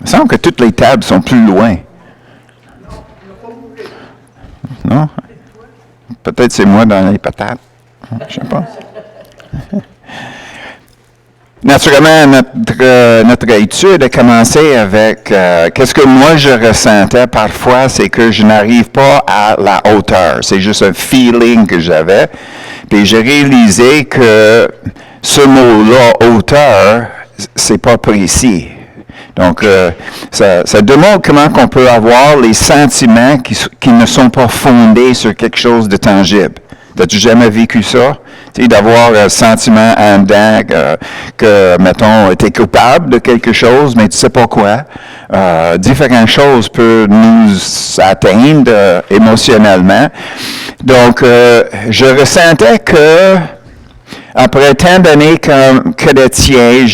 Il me semble que toutes les tables sont plus loin. Non? Peut-être c'est moi dans les patates. Je sais pas. Naturellement, notre étude a commencé avec qu'est-ce que moi je ressentais parfois, c'est que je n'arrive pas à la hauteur. C'est juste un feeling que j'avais. Puis j'ai réalisé que ce mot-là, hauteur, c'est pas précis. Donc, ça démontre comment on peut avoir les sentiments qui ne sont pas fondés sur quelque chose de tangible. As-tu jamais vécu ça? Tu sais, d'avoir un sentiment en dedans que, mettons, tu es coupable de quelque chose, mais tu sais pas quoi. Différentes choses peuvent nous atteindre émotionnellement. Donc, je ressentais que après tant d'années comme chrétien,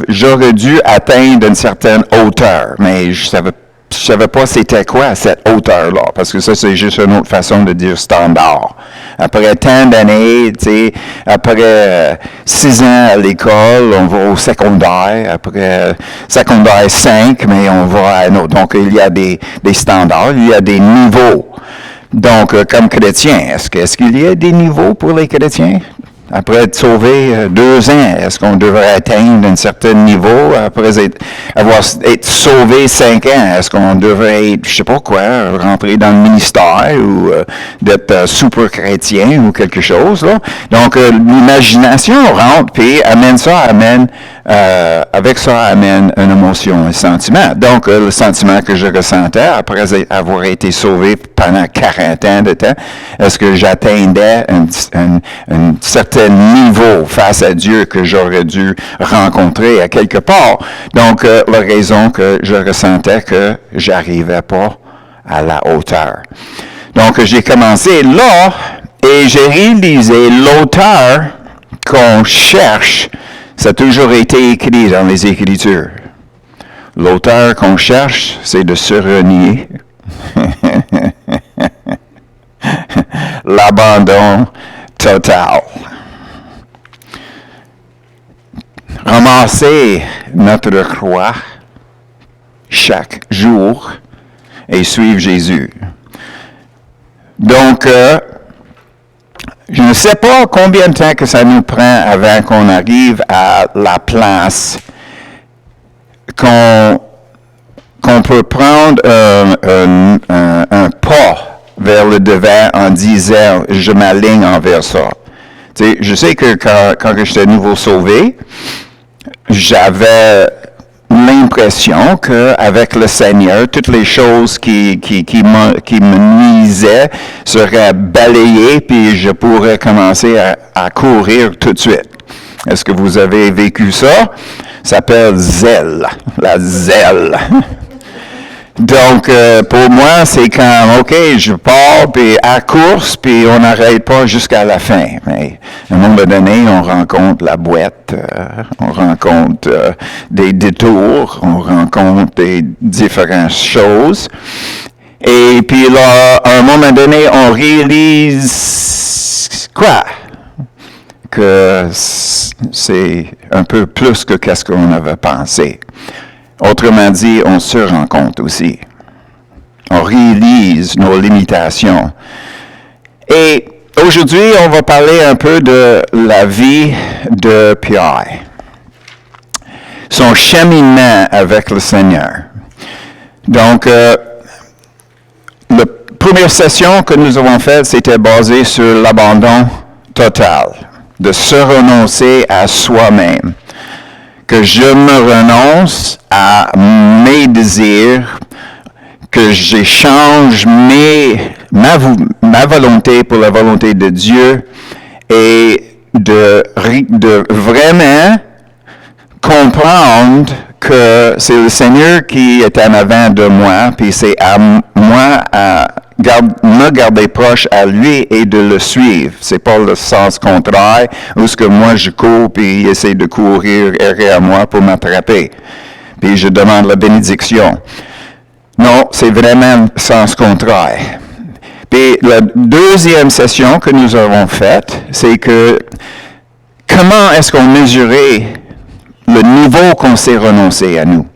j'aurais dû atteindre une certaine hauteur, mais je savais pas c'était quoi cette hauteur-là, parce que ça, c'est juste une autre façon de dire standard. Après tant d'années, tu sais, après 6 ans à l'école, on va au secondaire, après secondaire 5, mais on va à un autre. Donc, il y a des standards, il y a des niveaux. Donc, comme chrétien, est-ce qu'il y a des niveaux pour les chrétiens? Après être sauvé 2 ans, est-ce qu'on devrait atteindre un certain niveau? Après être sauvé 5 ans, est-ce qu'on devrait être, je sais pas quoi, rentrer dans le ministère ou d'être super chrétien ou quelque chose, là? Donc, l'imagination rentre, puis avec ça amène une émotion, un sentiment. Donc, le sentiment que je ressentais après avoir été sauvé pendant 40 ans de temps, est-ce que j'atteindais un certain niveau face à Dieu que j'aurais dû rencontrer à quelque part. Donc, la raison que je ressentais que j'arrivais pas à la hauteur. Donc, j'ai commencé là et j'ai réalisé l'auteur qu'on cherche, ça a toujours été écrit dans les Écritures. L'auteur qu'on cherche, c'est de se renier. L'abandon total. Ramasser notre croix chaque jour et suivre Jésus. Donc, je ne sais pas combien de temps que ça nous prend avant qu'on arrive à la place qu'on peut prendre un pas vers le devant en disant « je m'aligne envers ça ». Tu sais, je sais que quand j'étais nouveau sauvé, j'avais l'impression qu'avec le Seigneur, toutes les choses qui me nuisaient seraient balayées, puis je pourrais commencer à courir tout de suite. Est-ce que vous avez vécu ça? Ça s'appelle zèle, la zèle. Donc, pour moi, c'est quand, OK, je pars, puis à course, puis on n'arrête pas jusqu'à la fin. Mais à un moment donné, on rencontre la boîte, on rencontre des détours, on rencontre des différentes choses. Et puis là, à un moment donné, on réalise quoi? Que c'est un peu plus que qu'est-ce qu'on avait pensé. Autrement dit, on se rend compte aussi. On réalise nos limitations. Et aujourd'hui, on va parler un peu de la vie de Pierre. Son cheminement avec le Seigneur. Donc, la première session que nous avons faite, c'était basée sur l'abandon total, de se renoncer à soi-même. Que je me renonce à mes désirs, que j'échange ma volonté pour la volonté de Dieu et de vraiment comprendre que c'est le Seigneur qui est en avant de moi, puis c'est à moi à me garder proche à lui et de le suivre. C'est pas le sens contraire, où ce que moi je cours puis il essaie de courir derrière moi pour m'attraper. Puis je demande la bénédiction. Non, c'est vraiment le sens contraire. Puis la deuxième session que nous avons faite, c'est que comment est-ce qu'on mesurait le niveau qu'on s'est renoncé à nous?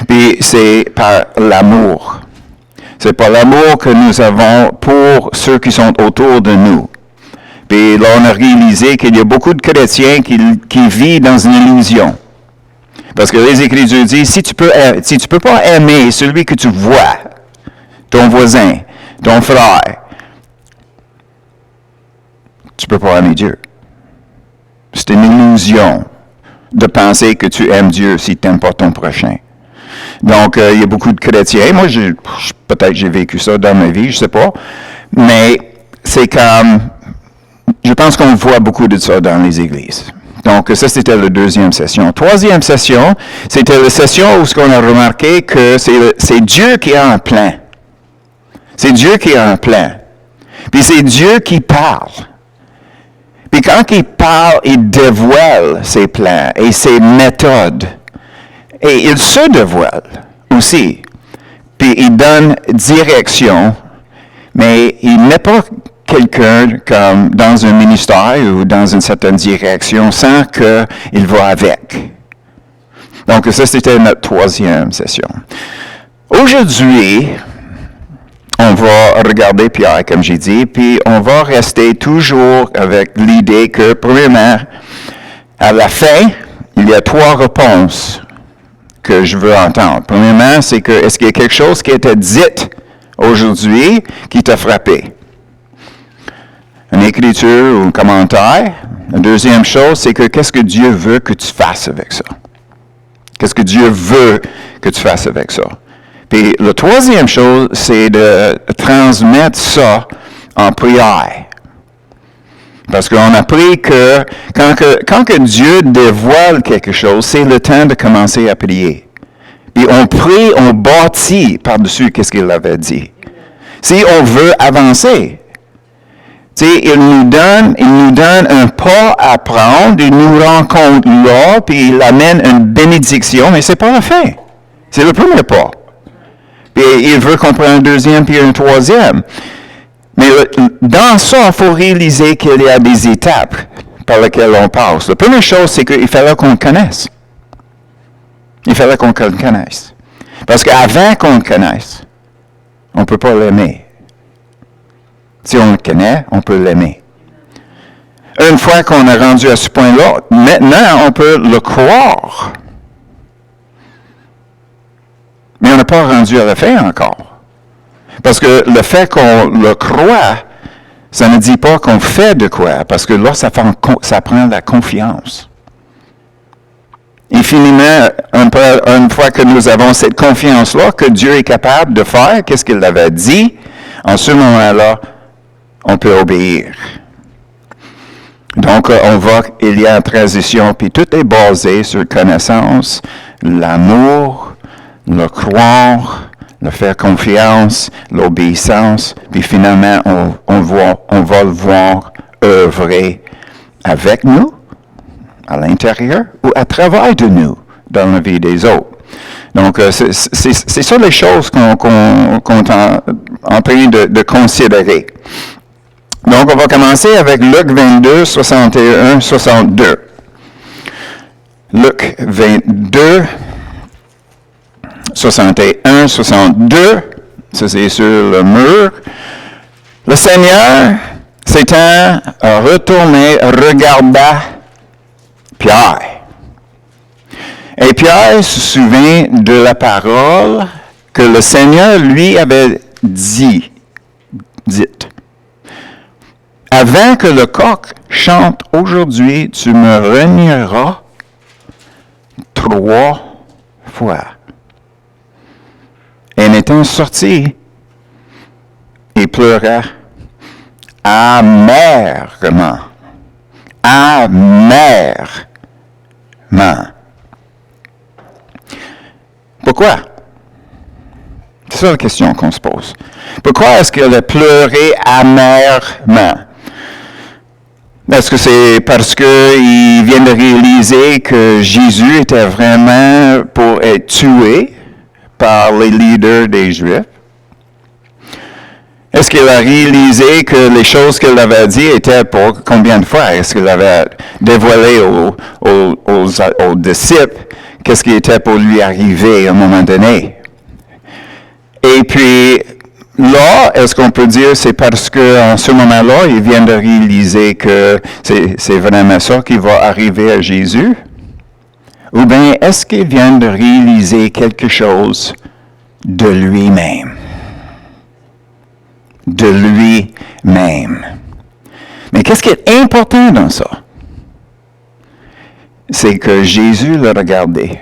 Puis c'est par l'amour. C'est par l'amour que nous avons pour ceux qui sont autour de nous. Puis là, on a réalisé qu'il y a beaucoup de chrétiens qui vivent dans une illusion. Parce que les Écritures disent, si tu peux pas aimer celui que tu vois, ton voisin, ton frère, tu peux pas aimer Dieu. C'est une illusion de penser que tu aimes Dieu si tu n'aimes pas ton prochain. Donc, il y a beaucoup de chrétiens. Moi, peut-être j'ai vécu ça dans ma vie, je sais pas. Mais c'est comme, je pense qu'on voit beaucoup de ça dans les églises. Donc, ça, c'était la deuxième session. Troisième session, c'était la session où on a remarqué que c'est Dieu qui a un plan. C'est Dieu qui a un plan. Puis c'est Dieu qui parle. Puis quand il parle, il dévoile ses plans et ses méthodes. Et il se dévoile aussi. Puis il donne direction, mais il n'est pas quelqu'un comme dans un ministère ou dans une certaine direction sans qu'il va avec. Donc ça, c'était notre troisième session. Aujourd'hui, on va regarder Pierre, comme j'ai dit, puis on va rester toujours avec l'idée que, premièrement, à la fin, il y a trois réponses que je veux entendre. Premièrement, c'est que, est-ce qu'il y a quelque chose qui a été dit aujourd'hui qui t'a frappé? Une écriture ou un commentaire. La deuxième chose, c'est que qu'est-ce que Dieu veut que tu fasses avec ça? Qu'est-ce que Dieu veut que tu fasses avec ça? Puis la troisième chose, c'est de transmettre ça en prière. Parce qu'on a appris que quand que Dieu dévoile quelque chose, c'est le temps de commencer à prier. Puis on prie, on bâtit par-dessus qu'est-ce qu'il avait dit. Si on veut avancer, tu sais, il nous donne un pas à prendre, il nous rencontre là, puis il amène une bénédiction, mais c'est pas la fin. C'est le premier pas. Puis il veut qu'on prenne un deuxième puis un troisième. Mais dans ça, il faut réaliser qu'il y a des étapes par lesquelles on passe. La première chose, c'est qu'il fallait qu'on le connaisse. Il fallait qu'on le connaisse. Parce qu'avant qu'on le connaisse, on ne peut pas l'aimer. Si on le connaît, on peut l'aimer. Une fois qu'on est rendu à ce point-là, maintenant, on peut le croire. Mais on n'est pas rendu à le faire encore. Parce que le fait qu'on le croit, ça ne dit pas qu'on fait de quoi, parce que là, ça prend la confiance. Et finalement, une fois que nous avons cette confiance-là, que Dieu est capable de faire, qu'est-ce qu'il avait dit, en ce moment-là, on peut obéir. Donc, il y a une transition, puis tout est basé sur connaissance, l'amour, le croire, le faire confiance, l'obéissance, puis finalement, on va le voir œuvrer avec nous, à l'intérieur, ou à travers de nous, dans la vie des autres. Donc, c'est ça les choses qu'on est en train de considérer. Donc, on va commencer avec Luc 22, 61, 62. Luc 22, 61, 62, ça c'est sur le mur. Le Seigneur s'étant retourné, regarda Pierre. Et Pierre se souvint de la parole que le Seigneur lui avait dite. Avant que le coq chante aujourd'hui, tu me renieras 3 fois. Et en étant sorti, il pleura amèrement. Amèrement. Pourquoi? C'est ça la question qu'on se pose. Pourquoi est-ce qu'il a pleuré amèrement? Est-ce que c'est parce qu'il vient de réaliser que Jésus était vraiment pour être tué par les leaders des Juifs? Est-ce qu'il a réalisé que les choses qu'il avait dit étaient pour combien de fois? Est-ce qu'il avait dévoilé aux disciples qu'est-ce qui était pour lui arriver à un moment donné. Et puis, là, est-ce qu'on peut dire c'est parce qu'en ce moment-là, il vient de réaliser que c'est vraiment ça qui va arriver à Jésus? Ou bien est-ce qu'il vient de réaliser quelque chose de lui-même? De lui-même. Mais qu'est-ce qui est important dans ça? C'est que Jésus l'a regardé.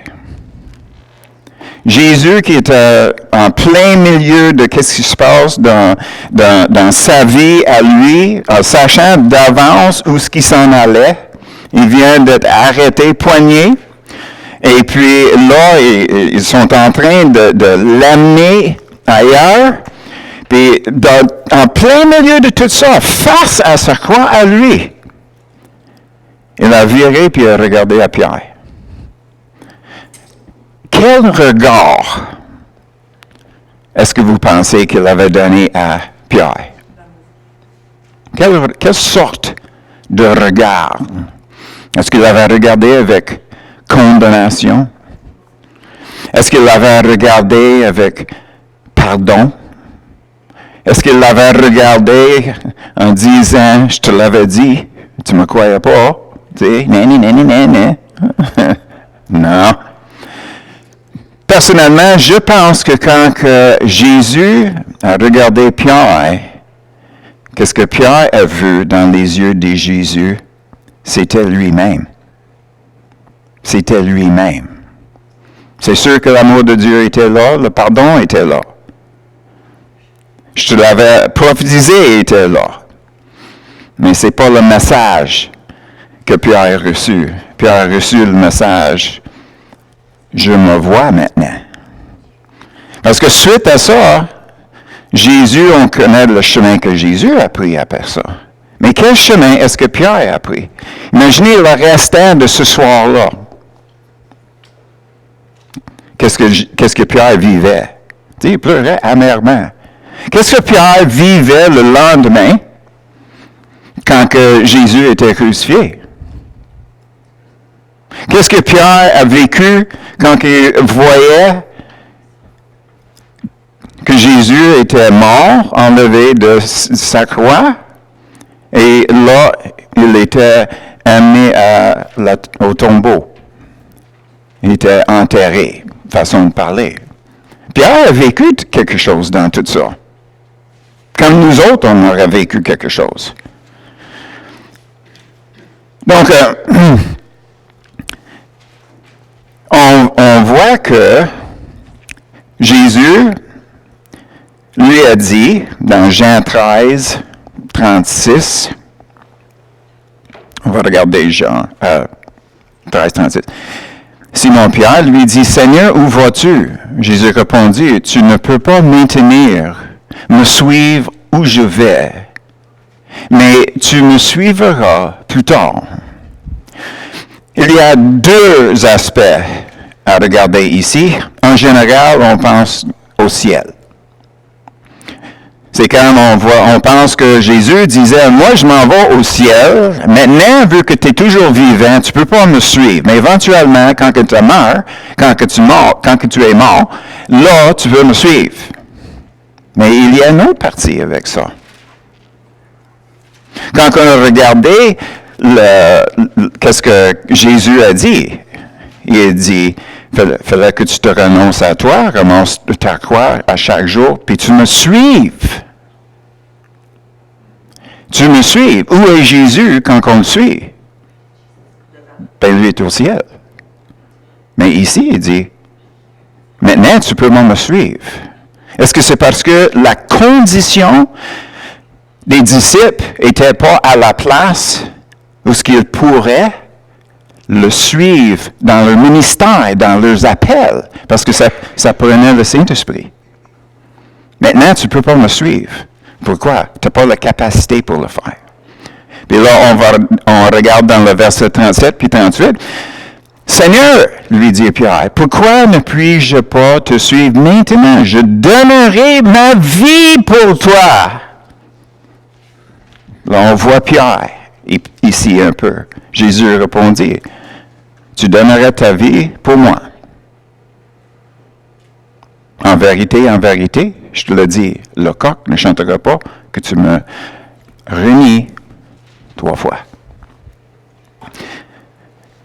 Jésus qui était en plein milieu de ce qui se passe dans sa vie à lui, en sachant d'avance où ce qui s'en allait. Il vient d'être arrêté, poigné. Et puis là, ils sont en train de l'amener ailleurs. Puis en plein milieu de tout ça, face à sa croix à lui, il a viré puis il a regardé à Pierre. Quel regard est-ce que vous pensez qu'il avait donné à Pierre? Quelle sorte de regard? Est-ce qu'il l'avait regardé avec condamnation? Est-ce qu'il l'avait regardé avec pardon? Est-ce qu'il l'avait regardé en disant, je te l'avais dit, tu ne me croyais pas? Tu sais, non. Personnellement, je pense que quand Jésus a regardé Pierre, qu'est-ce que Pierre a vu dans les yeux de Jésus? C'était lui-même. C'était lui-même. C'est sûr que l'amour de Dieu était là, le pardon était là. Je te l'avais prophétisé, il était là. Mais ce n'est pas le message que Pierre a reçu. Pierre a reçu le message. Je me vois maintenant. Parce que suite à ça, Jésus, on connaît le chemin que Jésus a pris après ça. Mais quel chemin est-ce que Pierre a pris? Imaginez le restant de ce soir-là. Qu'est-ce que Pierre vivait? Tu sais, il pleurait amèrement. Qu'est-ce que Pierre vivait le lendemain quand que Jésus était crucifié? Qu'est-ce que Pierre a vécu quand il voyait que Jésus était mort, enlevé de sa croix, et là, il était amené au tombeau. Il était enterré, façon de parler. Pierre a vécu quelque chose dans tout ça. Comme nous autres, on aurait vécu quelque chose. Donc, on voit que Jésus lui a dit, dans Jean 13, 36, on va regarder Jean 13, 36. Simon-Pierre lui dit, « Seigneur, où vas-tu? » Jésus répondit, « Tu ne peux pas me suivre où je vais, mais tu me suivras plus tard. » Il y a deux aspects à regarder ici. En général, on pense au ciel. C'est quand on pense que Jésus disait, « Moi, je m'en vais au ciel. Maintenant, vu que tu es toujours vivant, tu ne peux pas me suivre. Mais éventuellement, quand que tu meurs, quand que tu es mort, là, tu veux me suivre. » Mais il y a une autre partie avec ça. Quand on a regardé qu'est-ce que Jésus a dit, il a dit, « Fallait que tu te renonces à toi, renonce ta croix à chaque jour, puis tu me suives. » Tu me suives. Où est Jésus quand on le suit? Ben, lui est au ciel. Mais ici, il dit, « Maintenant, tu peux me suivre. » Est-ce que c'est parce que la condition des disciples n'était pas à la place où ce qu'ils pourraient le suivre dans leur ministère, dans leurs appels, parce que ça prenait le Saint-Esprit. Maintenant, tu ne peux pas me suivre. Pourquoi? Tu n'as pas la capacité pour le faire. Puis là, on regarde dans le verset 37 puis 38. Seigneur, lui dit Pierre, pourquoi ne puis-je pas te suivre maintenant? Je donnerai ma vie pour toi. Là, on voit Pierre ici un peu. Jésus répondit, tu donnerais ta vie pour moi. en vérité, je te le dis, le coq ne chantera pas que tu me renies 3 fois.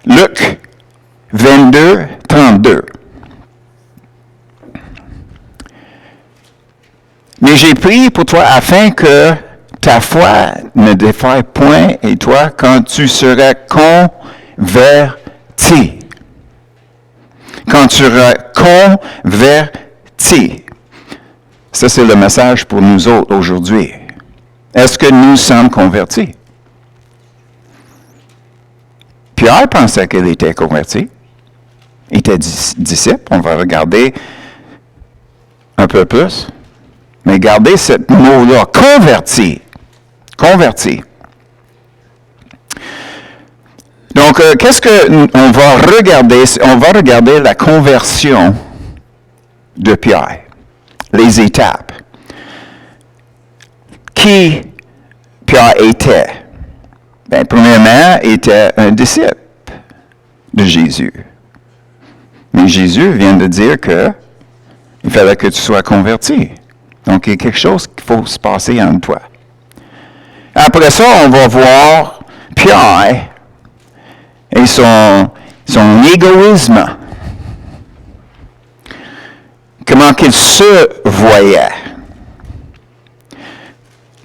Luc 22, 32. Mais j'ai prié pour toi afin que ta foi ne défaille point et toi, quand tu seras converti. Quand tu seras converti. Ça, c'est le message pour nous autres aujourd'hui. Est-ce que nous sommes convertis? Pierre pensait qu'il était converti. Il était disciple. On va regarder un peu plus. Mais gardez ce mot-là, converti. Converti. Donc, qu'est-ce qu'on va regarder? On va regarder la conversion de Pierre. Les étapes. Qui Pierre était? Bien, premièrement, il était un disciple de Jésus. Mais Jésus vient de dire que il fallait que tu sois converti. Donc, il y a quelque chose qu'il faut se passer en toi. Après ça, on va voir Pierre et son égoïsme. Comment qu'il se voyait.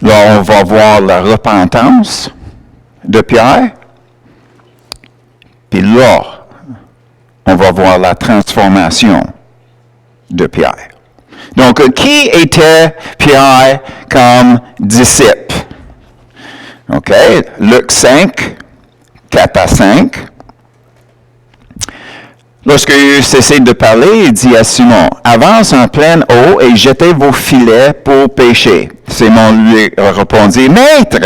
Là, on va voir la repentance de Pierre. Puis là, on va voir la transformation de Pierre. Donc, qui était Pierre comme disciple? OK, Luc 5, 4 à 5. Lorsque il cessait de parler, il dit à Simon, « Avance en pleine eau et jetez vos filets pour pêcher. » Simon lui répondit, « Maître,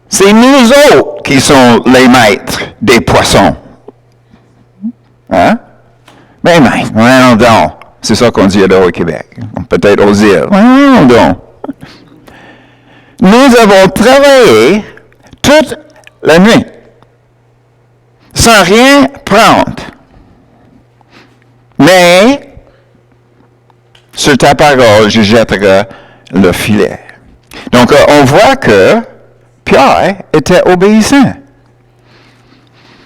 c'est nous autres qui sommes les maîtres des poissons. » Hein? Ben, voyons donc. C'est ça qu'on dit là au Québec. Peut-être aux îles. Voyons donc. Nous avons travaillé toute la nuit, sans rien prendre. Mais, sur ta parole, je jetterai le filet. Donc, on voit que Pierre était obéissant.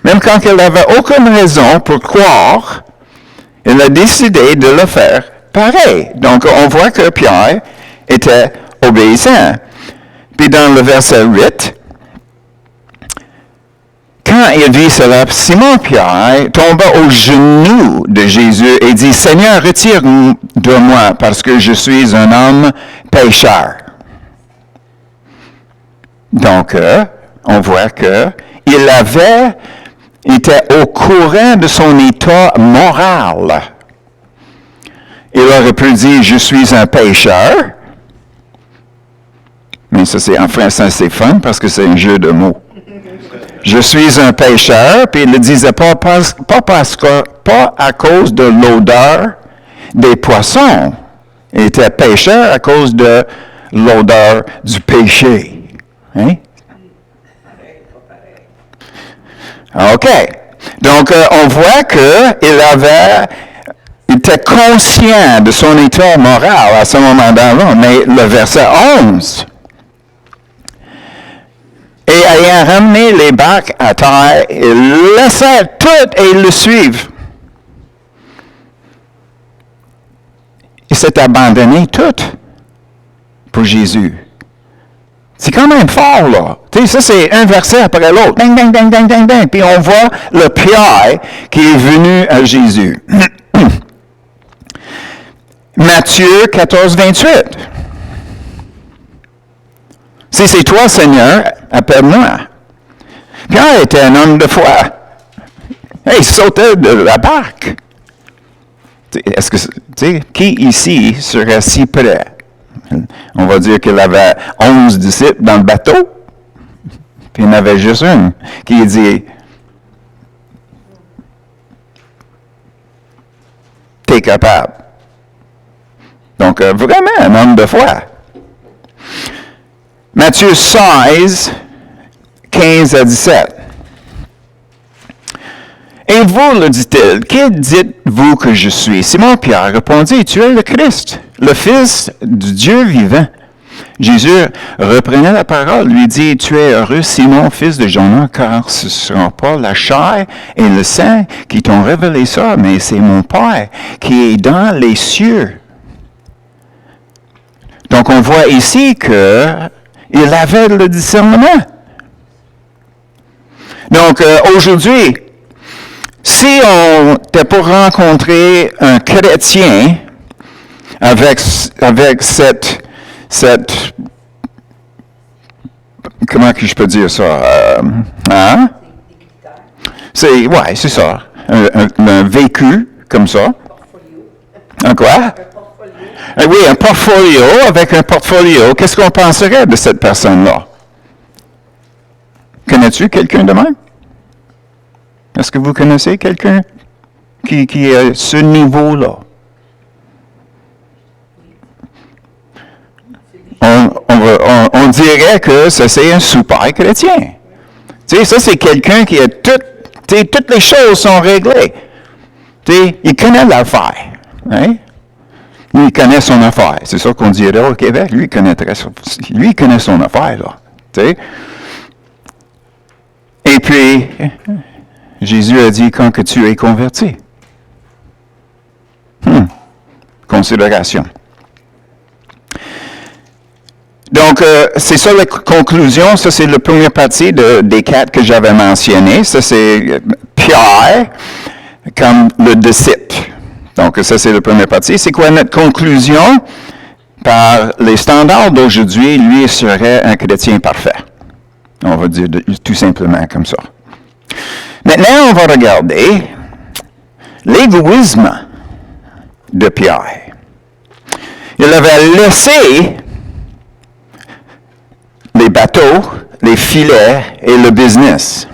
Même quand il n'avait aucune raison pour croire, il a décidé de le faire pareil. Donc, on voit que Pierre était obéissant. Puis dans le verset 8, quand il vit cela, Simon-Pierre tomba aux genoux de Jésus et dit, « Seigneur, retire de moi parce que je suis un homme pécheur. » Donc, on voit qu'il était au courant de son état moral. Il aurait pu dire, « Je suis un pécheur. » Mais ça, en français, c'est fun parce que c'est un jeu de mots. Je suis un pécheur, puis il ne le disait pas à cause de l'odeur des poissons. Il était pécheur à cause de l'odeur du péché. Hein? OK. Donc, on voit qu'il était conscient de son état moral à ce moment-là. Mais le verset 11... Et ayant ramené les barques à terre, ils laissèrent tout et le suivent. Il s'est abandonné tout pour Jésus. C'est quand même fort, là. Tu sais, ça, c'est un verset après l'autre. Ding, ding, ding, ding, ding, ding. Puis on voit le Pierre qui est venu à Jésus. Matthieu 14, 28. Si c'est toi, Seigneur, appelle-moi. Pierre était un homme de foi. Il sautait de la barque. Est-ce que, qui ici serait si près? On va dire qu'il avait 11 disciples dans le bateau, puis il y en avait juste une qui dit, « T'es capable. » Donc, vraiment un homme de foi. Matthieu 16, 15 à 17. Et vous, le dit-il, qui dites-vous que je suis? Simon-Pierre répondit, tu es le Christ, le Fils du Dieu vivant. Jésus reprenait la parole, lui dit, tu es heureux, Simon, fils de Jonas, car ce ne sera pas la chair et le sang qui t'ont révélé ça, mais c'est mon Père qui est dans les cieux. Donc, on voit ici qu'il avait le discernement. Donc, aujourd'hui, si on n'était pas rencontré un chrétien avec cette comment que je peux dire ça? C'est ça. Un vécu comme ça. Un quoi? Oui, un portfolio. Avec un portfolio, qu'est-ce qu'on penserait de cette personne-là? Connais-tu quelqu'un de même? Est-ce que vous connaissez quelqu'un qui est à ce niveau-là? On dirait que ça, c'est un super chrétien. Tu sais, ça, c'est quelqu'un qui a toutes les choses sont réglées. Tu sais, il connaît l'affaire. Hein? Lui, il connaît son affaire. C'est ça qu'on dirait au Québec. Lui, il connaît son affaire, là. Tu sais? Et puis, Jésus a dit, quand que tu es converti. Considération. Donc, c'est ça la conclusion. Ça, c'est la première partie des 4 que j'avais mentionné. Ça, c'est Pierre comme le disciple. Donc, ça, c'est la première partie. C'est quoi notre conclusion? Par les standards d'aujourd'hui, lui serait un chrétien parfait. On va dire tout simplement comme ça. Maintenant, on va regarder l'égoïsme de Pierre. Il avait laissé les bateaux, les filets et le business,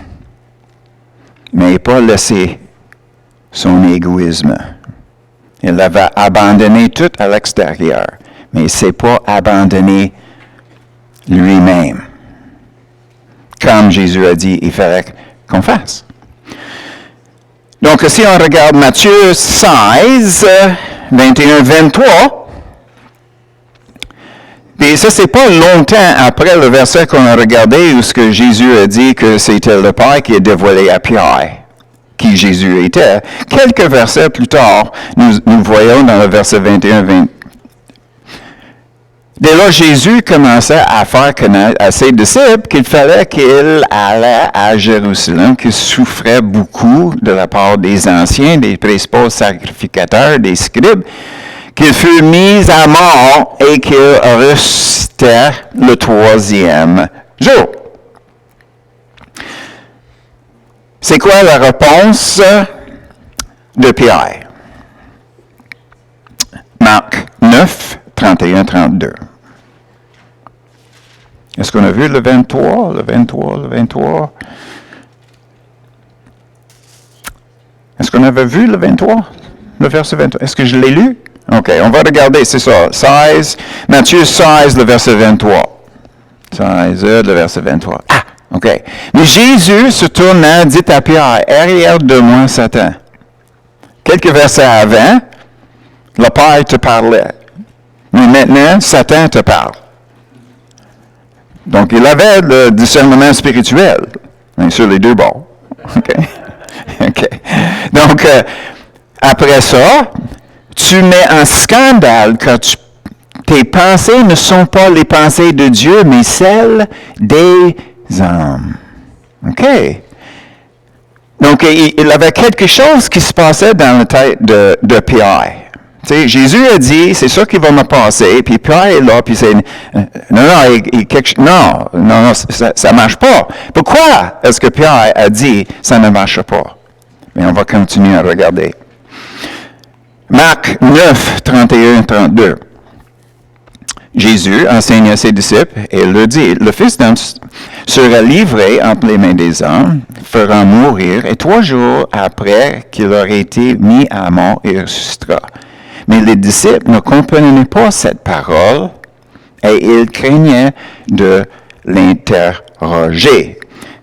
mais il n'a pas laissé son égoïsme. Il avait abandonné tout à l'extérieur, mais il ne s'est pas abandonné lui-même. Comme Jésus a dit, il fallait qu'on fasse. Donc, si on regarde Matthieu 16, 21, 23, et ça, c'est pas longtemps après le verset qu'on a regardé où ce que Jésus a dit que c'était le Père qui a dévoilé à Pierre qui Jésus était. Quelques versets plus tard, nous voyons dans le verset 21-20. Dès là, Jésus commençait à faire connaître à ses disciples qu'il fallait qu'il allait à Jérusalem, qu'il souffrait beaucoup de la part des anciens, des principaux sacrificateurs, des scribes, qu'il fut mis à mort et qu'il ressuscitait le 3e jour. C'est quoi la réponse de Pierre? Marc 9, 31-32. Est-ce qu'on a vu le 23? Est-ce qu'on avait vu le 23? Le verset 23. Est-ce que je l'ai lu? OK, on va regarder, c'est ça. Matthieu 16, le verset 23. 16, le verset 23. Ah, OK. Mais Jésus se tournant, dit à Pierre, arrière de moi, Satan. Quelques versets avant, le Père te parlait. Mais maintenant, Satan te parle. Donc, il avait le discernement spirituel, bien sûr, les deux bords. OK? OK. Donc, après ça, tu mets en scandale car tes pensées ne sont pas les pensées de Dieu, mais celles des hommes. OK? Donc, il avait quelque chose qui se passait dans la tête de Pierre. Tu sais, Jésus a dit, c'est ça qui va me passer, puis Pierre est là, puis c'est, non, ça marche pas. Pourquoi est-ce que Pierre a dit, ça ne marche pas? Mais on va continuer à regarder. Marc 9, 31-32. Jésus enseigne à ses disciples et leur dit, le Fils d'homme sera livré entre les mains des hommes, fera mourir, et 3 jours après qu'il aurait été mis à mort, il ressuscitera. Mais les disciples ne comprenaient pas cette parole et ils craignaient de l'interroger.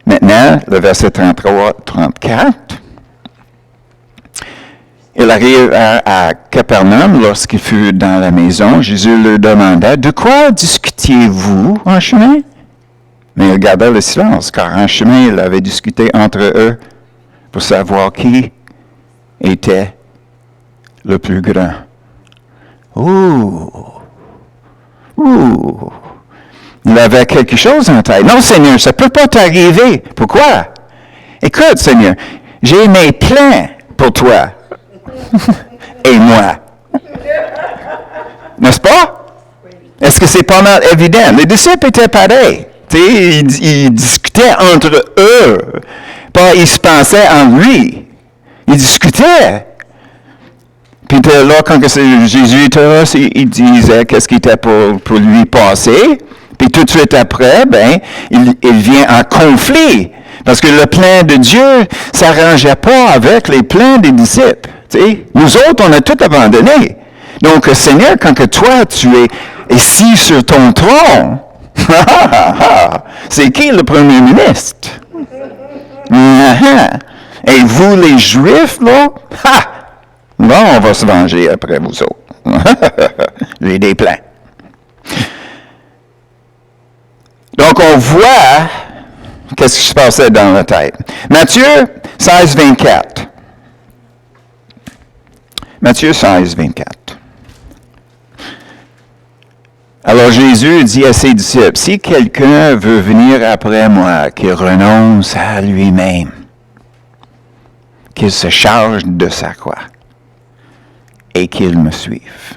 Maintenant, le verset 33-34. Il arrive à Capernaum, lorsqu'il fut dans la maison, Jésus lui demanda, « De quoi discutiez-vous en chemin? » Mais il garda le silence, car en chemin, il avait discuté entre eux pour savoir qui était le plus grand. Ouh! Ouh! Il avait quelque chose en tête. Non, Seigneur, ça ne peut pas t'arriver. Pourquoi? Écoute, Seigneur, j'ai mes plans pour toi. Et moi. N'est-ce pas? Est-ce que c'est pas mal évident? Les disciples étaient pareils. Ils discutaient entre eux. Pas ils se pensaient en lui. Ils discutaient. Puis là, quand Jésus était là, il disait qu'est-ce qui était pour lui passer. Puis tout de suite après, il vient en conflit. Parce que le plan de Dieu ne s'arrangeait pas avec les plans des disciples. T'sais? Nous autres, on a tout abandonné. Donc, Seigneur, quand que toi, tu es assis sur ton trône, c'est qui le premier ministre? Et vous, les Juifs, là, bon, on va se venger après vous autres. J'ai des plans. Donc, on voit qu'est-ce qui se passait dans la tête. Matthieu 16, 24. Matthieu 16, 24. Alors Jésus dit à ses disciples, « Si quelqu'un veut venir après moi, qu'il renonce à lui-même, qu'il se charge de sa croix et qu'il me suive. »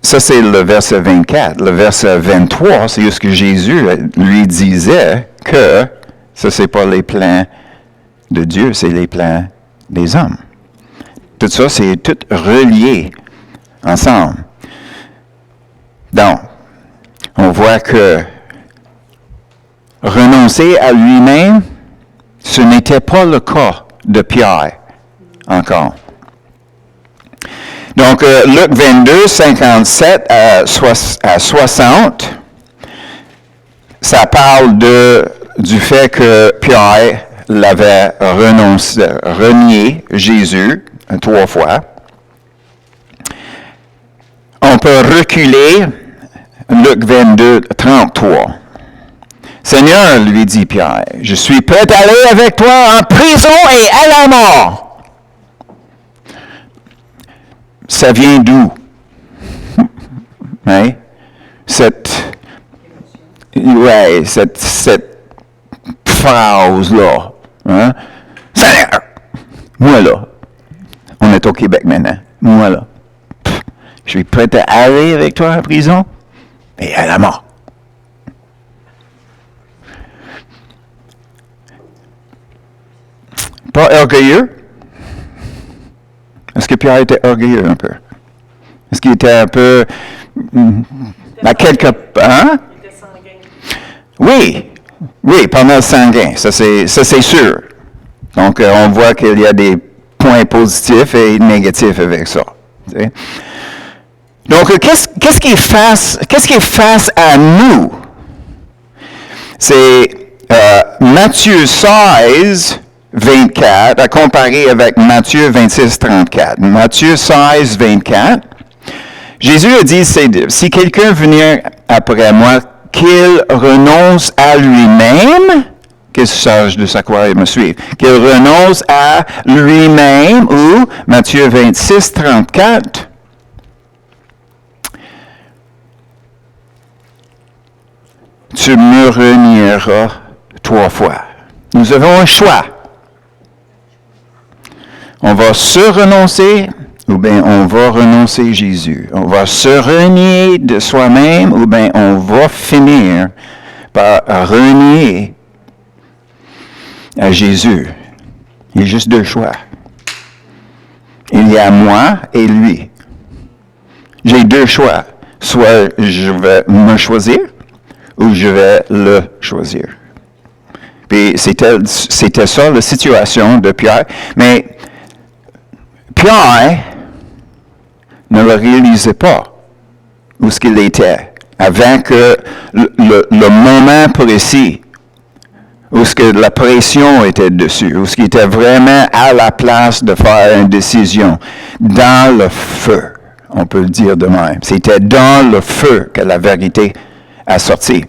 Ça, c'est le verset 24. Le verset 23, c'est juste que Jésus lui disait que ça, c'est pas les plans de Dieu, c'est les plans des hommes. Tout ça, c'est tout relié ensemble. Donc, on voit que renoncer à lui-même, ce n'était pas le cas de Pierre encore. Donc, Luc 22, 57 à 60, ça parle du fait que Pierre l'avait renié Jésus 3 fois. On peut reculer Luc 22, 33. Seigneur, lui dit Pierre, je suis prêt à aller avec toi en prison et à la mort. Ça vient d'où? Hein? Cette phrase-là. Hein? Seigneur! Moi là. On est au Québec maintenant. Moi là. Je suis prêt à aller avec toi en prison et à la mort. Pas orgueilleux? Est-ce que Pierre était orgueilleux un peu? Est-ce qu'il était un peu... à quelque... Hein? Il était sanguin. Oui, pas mal sanguin, ça c'est sûr. Donc, on voit qu'il y a des points positifs et négatifs avec ça. T'sais? Donc, qu'est-ce qui est face à nous? C'est Matthieu 16... 24, à comparer avec Matthieu 26, 34. Matthieu 16, 24. Jésus a dit, si quelqu'un venir après moi, qu'il renonce à lui-même, qu'il se charge de sa croix et me suive, qu'il renonce à lui-même, ou Matthieu 26, 34. Tu me renieras 3 fois. Nous avons un choix. On va se renoncer, ou bien on va renoncer Jésus. On va se renier de soi-même, ou bien on va finir par renier à Jésus. Il y a juste 2 choix. Il y a moi et lui. J'ai 2 choix. Soit je vais me choisir, ou je vais le choisir. Puis c'était ça la situation de Pierre. Mais Pierre ne le réalisait pas où ce qu'il était avant que le moment précis où ce que la pression était dessus, où ce qui était vraiment à la place de faire une décision, dans le feu, on peut le dire de même. C'était dans le feu que la vérité a sorti.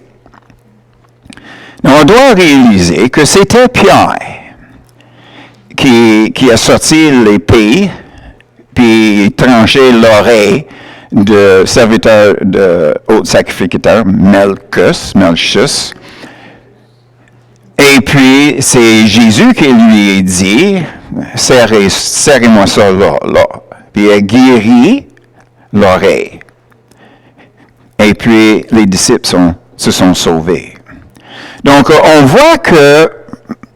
On doit réaliser que c'était Pierre qui a sorti l'épée, puis tranché l'oreille de serviteur de haut sacrificateur, Melchus. Et puis, c'est Jésus qui lui a dit, serrez-moi ça là. Puis il a guéri l'oreille. Et puis, les disciples se sont sauvés. Donc, on voit que,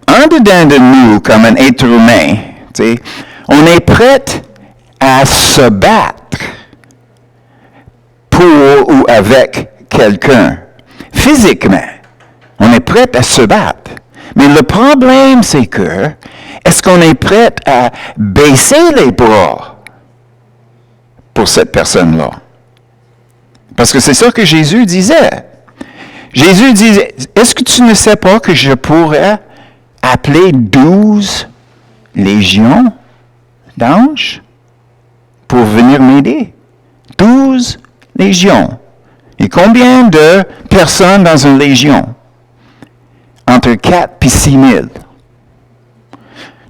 en dedans de nous, comme un être humain, on est prêt à se battre pour ou avec quelqu'un, physiquement. On est prêt à se battre. Mais le problème, c'est que, est-ce qu'on est prêt à baisser les bras pour cette personne-là? Parce que c'est ça que Jésus disait. Jésus disait, est-ce que tu ne sais pas que je pourrais appeler 12 légions d'anges pour venir m'aider? 12 légions. Et combien de personnes dans une légion? Entre 4 et 6 000.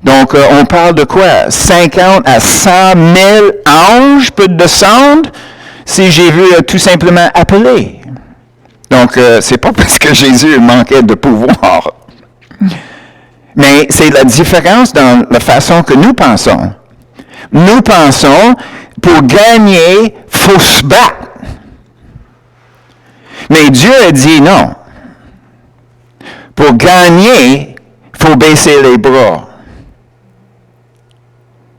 Donc, on parle de quoi? 50 à 100 000 anges peuvent descendre si j'ai vu tout simplement appeler. Donc, c'est pas parce que Jésus manquait de pouvoir. Mais c'est la différence dans la façon que nous pensons. Nous pensons, pour gagner, il faut se battre. Mais Dieu a dit non. Pour gagner, il faut baisser les bras.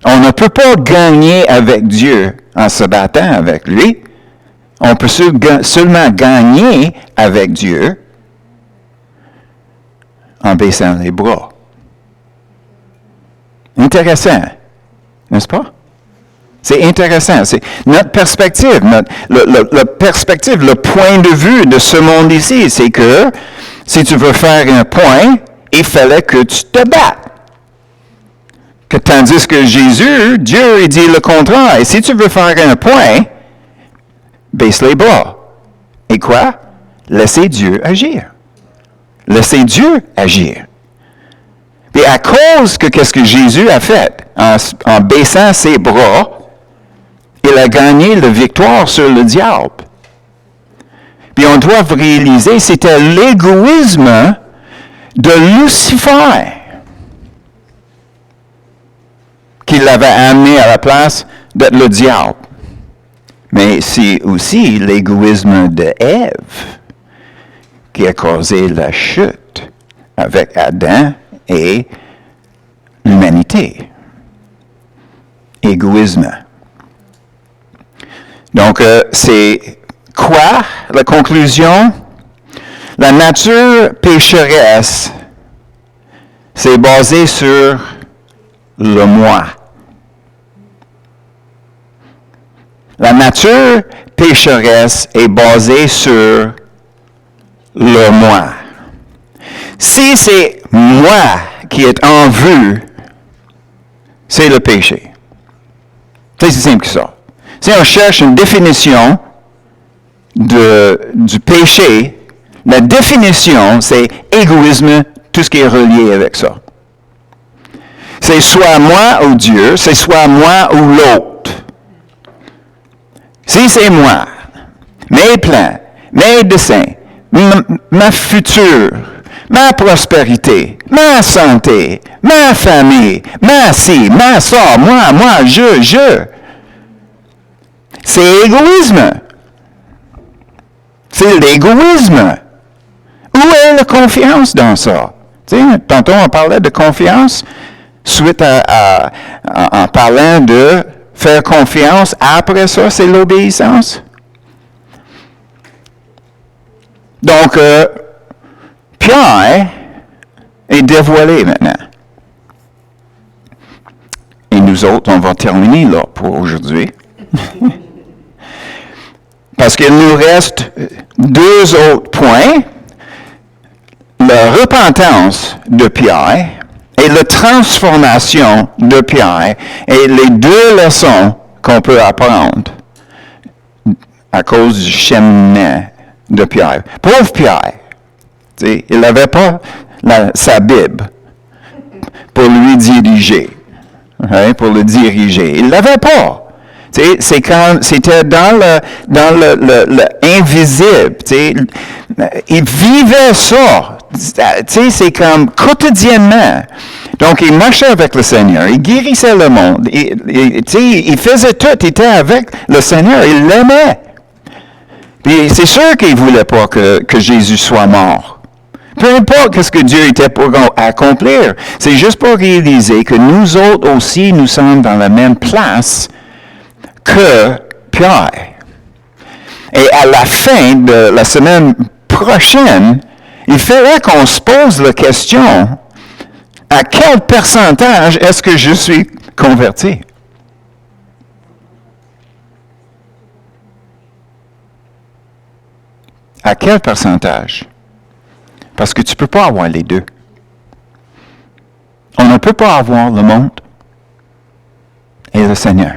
On ne peut pas gagner avec Dieu en se battant avec lui. On peut seulement gagner avec Dieu en baissant les bras. Intéressant, n'est-ce pas? C'est intéressant. C'est notre perspective, la perspective, le point de vue de ce monde ici, c'est que si tu veux faire un point, il fallait que tu te battes. Tandis que Jésus, Dieu, il dit le contraire. Et si tu veux faire un point, baisse les bras. Et quoi? Laissez Dieu agir. Laissez Dieu agir. Et à cause que qu'est-ce que Jésus a fait, en baissant ses bras, il a gagné la victoire sur le diable. Puis on doit réaliser, c'était l'égoïsme de Lucifer qui l'avait amené à la place d'être le diable. Mais c'est aussi l'égoïsme de Ève qui a causé la chute avec Adam et l'humanité. Égoïsme. Donc, c'est quoi la conclusion? La nature pécheresse, c'est basé sur le moi. La nature pécheresse est basée sur le moi. Si c'est moi qui est en vue, c'est le péché. C'est aussi simple que ça. Si on cherche une définition du péché, la définition, c'est égoïsme, tout ce qui est relié avec ça. C'est soit moi ou Dieu, c'est soit moi ou l'autre. Si c'est moi, mes plans, mes desseins, ma future, ma prospérité, ma santé, ma famille, ma ci, ma ça, moi, je. C'est égoïsme. C'est l'égoïsme. Où est la confiance dans ça? Tantôt, on parlait de confiance suite en parlant de faire confiance. Après ça, c'est l'obéissance. Donc, Pierre est dévoilé maintenant. Et nous autres, on va terminer là pour aujourd'hui. Parce qu'il nous reste 2 autres points. la repentance de Pierre et la transformation de Pierre et les deux leçons qu'on peut apprendre à cause du cheminement de Pierre. Pauvre Pierre, il n'avait pas sa Bible pour lui diriger, pour le diriger. Il ne l'avait pas. C'est quand c'était dans l'invisible. Il vivait ça. C'est comme quotidiennement. Donc, il marchait avec le Seigneur. Il guérissait le monde. Il faisait tout. Il était avec le Seigneur. Il l'aimait. Puis c'est sûr qu'il ne voulait pas que Jésus soit mort. Peu importe ce que Dieu était pour accomplir. C'est juste pour réaliser que nous autres aussi, nous sommes dans la même place que Pierre. Et à la fin de la semaine prochaine, il fallait qu'on se pose la question, à quel pourcentage est-ce que je suis converti? À quel pourcentage? Parce que tu ne peux pas avoir les deux. On ne peut pas avoir le monde et le Seigneur.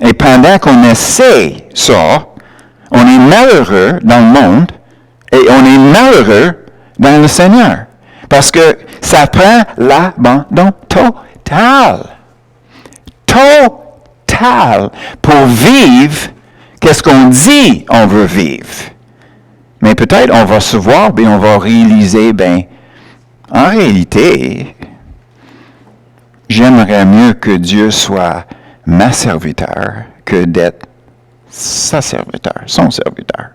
Et pendant qu'on essaie ça, on est malheureux dans le monde et on est malheureux dans le Seigneur. Parce que ça prend l'abandon total. Total pour vivre qu'est-ce qu'on dit on veut vivre. Mais peut-être on va se voir et on va réaliser, en réalité, j'aimerais mieux que Dieu soit ma serviteur que d'être sa serviteur, son serviteur.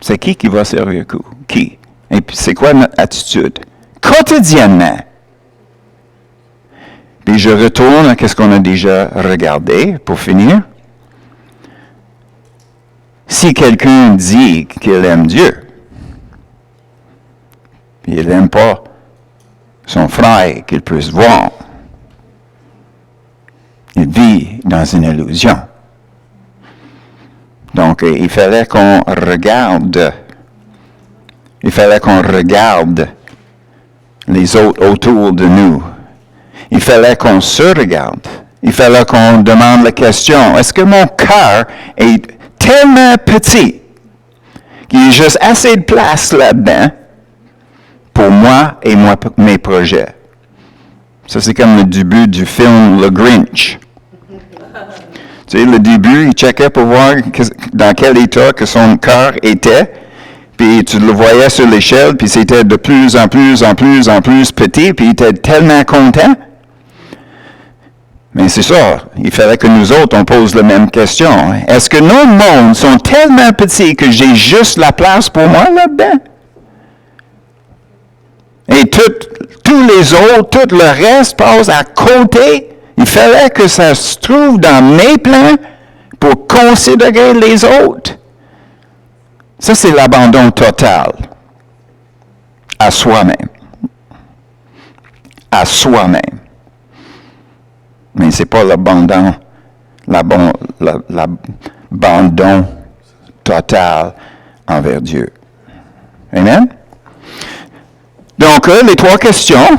C'est qui va servir qui? Et puis c'est quoi notre attitude? Quotidiennement. Puis je retourne à ce qu'on a déjà regardé pour finir. Si quelqu'un dit qu'il aime Dieu, puis il n'aime pas son frère qu'il puisse voir, il vit dans une illusion. Donc, il fallait qu'on regarde les autres autour de nous. Il fallait qu'on se regarde. Il fallait qu'on demande la question, est-ce que mon cœur est tellement petit qu'il y a juste assez de place là-dedans pour moi et mes projets? Ça, c'est comme le début du film Le Grinch. Tu sais, le début, il checkait pour voir dans quel état que son cœur était, puis tu le voyais sur l'échelle, puis c'était de plus en plus petit, puis il était tellement content. Mais c'est ça, il fallait que nous autres, on pose la même question. Est-ce que nos mondes sont tellement petits que j'ai juste la place pour moi là-dedans? Et tous les autres, tout le reste passe à côté. Il fallait que ça se trouve dans mes plans pour considérer les autres. Ça, c'est l'abandon total à soi-même. À soi-même. Mais ce n'est pas l'abandon total envers Dieu. Amen? Donc, les trois questions.